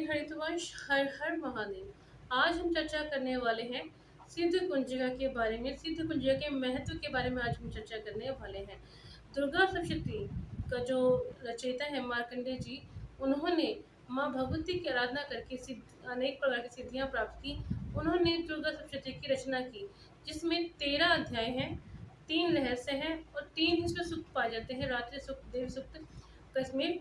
हरितवंश हर हर महादेव। आज हम चर्चा करने वाले हैं सिद्ध कुंजिका के बारे में। सिद्ध कुंजिका के महत्व के बारे में आज हम चर्चा करने वाले हैं। दुर्गा सप्तशती का जो रचयिता है मार्कंडेय जी, उन्होंने माँ भगवती की आराधना करके अनेक प्रकार की सिद्धियां प्राप्त की। उन्होंने दुर्गा सप्तशती की रचना की, जिसमें 13 अध्याय हैं, 3 रहस्य हैं और 3 इसमें सूक्त पाए जाते हैं। रात्रि सूक्त, देव सूक्त का इसमें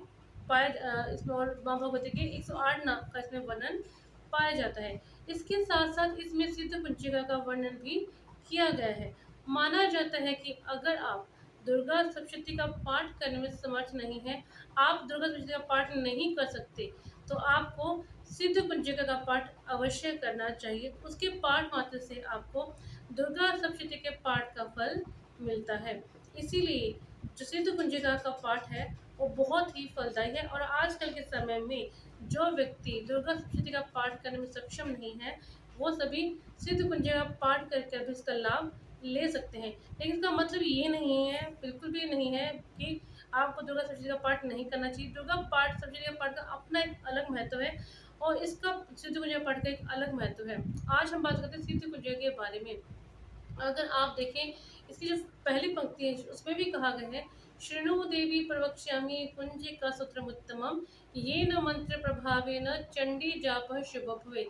इसमें और माँ भगवती के 108 नाम का इसमें वर्णन पाया जाता है। इसके साथ साथ इसमें सिद्ध कुंजिका का वर्णन भी किया गया है। माना जाता है कि अगर आप दुर्गा सप्तशती का पाठ करने में समर्थ नहीं है, आप दुर्गा सप्तशती का पाठ नहीं कर सकते, तो आपको सिद्ध कुंजिका का पाठ अवश्य करना चाहिए। उसके पाठ मात्र से आपको दुर्गा सप्तशती के पाठ का फल मिलता है। इसीलिए जो सिद्ध कुंजिका का पाठ है वो बहुत ही फलदायी है। और आजकल के समय में जो व्यक्ति दुर्गा सप्तशती का पाठ करने में सक्षम नहीं है, वो सभी सिद्ध कुंजिका का पाठ करके भी इसका लाभ ले सकते हैं। लेकिन इसका मतलब ये नहीं है, बिल्कुल भी नहीं है कि आपको दुर्गा सप्तशती का पाठ नहीं करना चाहिए। दुर्गा पाठ सप्तशती का पाठ का अपना एक अलग महत्व है और इसका सिद्ध कुंजिका पाठ का एक अलग महत्व है। आज हम बात करते हैं सिद्ध कुंजिका के बारे में। अगर आप देखें, इसकी जो पहली पंक्ति है उसमें भी कहा गया है, शृणु देवी प्रवक्ष्यामि कुंजिका सूत्रमुत्तमम् ये न मंत्र प्रभावेन चंडी जाप शुभ भवे।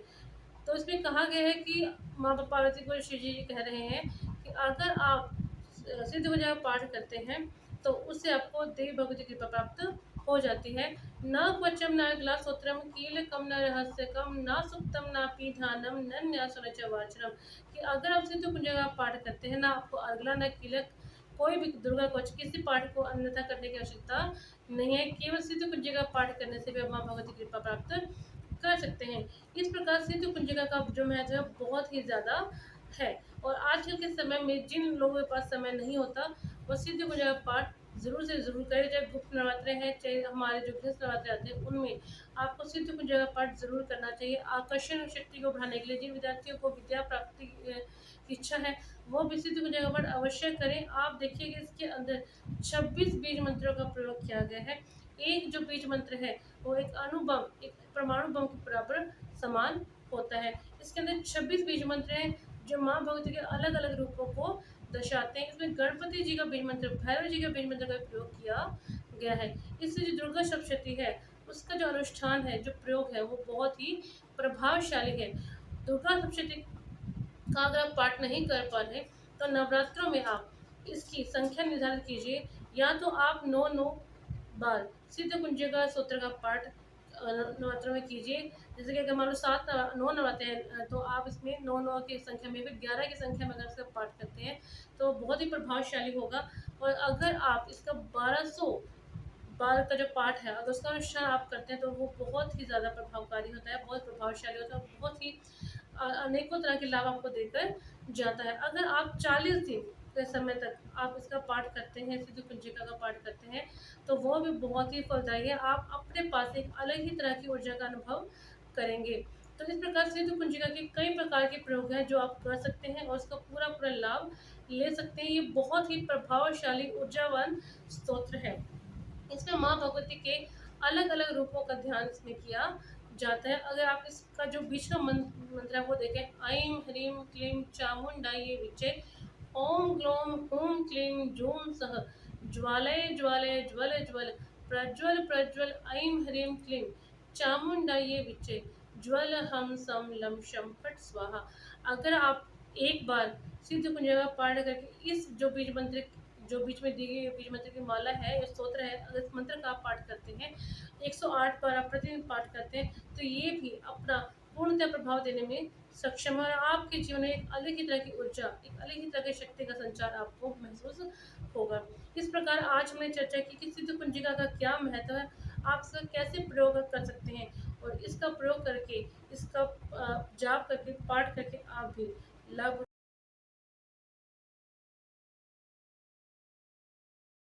तो इसमें कहा गया है कि माँ पार्वती को शिव जी कह रहे हैं कि अगर आप सिद्ध कुंजिका पाठ करते हैं तो उससे आपको देवी भगवती की कृपा प्राप्त हो जाती है। न क्वचम न ग्लासोत्रम कीलकम न रहस्यकम न सुप्तम न पीधानम न न्यासुन च वाचनम। कि अगर आप सिद्ध कुंजिका का पाठ करते हैं, ना आपको अगला न कीलक कोई भी दुर्गा कवच किसी पाठ को अन्यथा करने की आवश्यकता नहीं है। केवल सिद्ध कुंजिका का पाठ करने से भी आप माँ भगवती की कृपा प्राप्त कर सकते हैं। इस प्रकार सिद्ध कुंजिका का जो महत्व है बहुत ही ज़्यादा है। और आजकल के समय में जिन लोगों के पास समय नहीं होता, वो सिद्ध कुंजिका का पाठ ज़रूर से ज़रूर करें। चाहे गुप्त नवरात्रे हैं, चाहे हमारे जो गृहस्थ नवरात्रे आते हैं, उनमें आपको सिद्ध कुंजिका का पाठ ज़रूर करना चाहिए। आकर्षण शक्ति को बढ़ाने के लिए जिन विद्यार्थियों को विद्या प्राप्ति की इच्छा है, वो भी सिद्ध कुंजिका का पाठ अवश्य करें। आप देखिए कि इसके अंदर 26 बीज मंत्रों का प्रयोग किया गया है। एक जो बीज मंत्र है वो एक अणुबम, एक परमाणु बम के बराबर समान होता है। इसके अंदर 26 बीज मंत्र हैं जो माँ भगवती के अलग अलग रूपों को दर्शाते हैं। इसमें गणपति जी का बीज मंत्र, भैरव जी का बीज मंत्र का प्रयोग किया गया है। इससे जो दुर्गा सप्तशती है उसका जो अनुष्ठान है, जो प्रयोग है, वो बहुत ही प्रभावशाली है। दुर्गा सप्तशती का अगर आप पाठ नहीं कर पा रहे तो नवरात्रों में आप इसकी संख्या निर्धारित कीजिए। या तो आप 9 बार सिद्ध कुंजिका सूत्र का पाठ नवरात्रों में कीजिए। जैसे कि अगर मान लो 9 नवरात्रे हैं तो आप इसमें 9 की संख्या में भी 11 की संख्या में अगर इसका पाठ करते हैं तो बहुत ही प्रभावशाली होगा। और अगर आप इसका 1200 बार का जो पाठ है, अगर उसका अनुष्ठान आप करते हैं तो वो बहुत ही ज़्यादा प्रभावकारी होता है, बहुत प्रभावशाली होता है, बहुत ही अनेकों तरह के लाभ आपको देकर जाता है। अगर आप 40 दिन के समय तक आप इसका पाठ करते हैं, सिद्ध कुंजिका का पाठ करते हैं, तो वो भी बहुत ही फलदायी है। आप अपने पास एक अलग ही तरह की ऊर्जा का अनुभव करेंगे। तो इस प्रकार सिद्ध कुंजिका के कई प्रकार के प्रयोग हैं जो आप कर सकते हैं और उसका पूरा पूरा लाभ ले सकते हैं। ये बहुत ही प्रभावशाली ऊर्जावान स्तोत्र है। इसमें माँ भगवती के अलग अलग रूपों का ध्यान इसमें किया जाता है। अगर आप इसका जो बीच का मंत्र है वो देखें, ऐं ह्रीं क्लीं चामुंडायै विचे ओम ग्लौम हूं क्लीं जूं सः ज्वालय ज्वालय ज्वल ज्वल प्रज्वल प्रज्वल ऐं ह्रीं क्लीं चामुंडायै विचे ज्वल हम सम लम शम फट स्वाहा। अगर आप एक बार सिद्ध कुंजिका का पाठ करके इस जो बीज मंत्र, जो बीच में दी गई बीज मंत्र की माला है, ये स्तोत्र है, अगर इस मंत्र का आप पाठ करते हैं, 108 बार आप प्रतिदिन पाठ करते हैं, तो ये भी अपना पूर्णतः प्रभाव देने में सक्षम है और आपके जीवन में एक अलग ही तरह की ऊर्जा, एक अलग ही तरह की शक्ति का संचार आपको महसूस होगा। इस प्रकार आज हमने चर्चा की कि सिद्ध कुंजिका का क्या महत्व है, आप इसका कैसे प्रयोग कर सकते हैं और इसका प्रयोग करके, इसका जाप करके, पाठ करके आप भी लाभ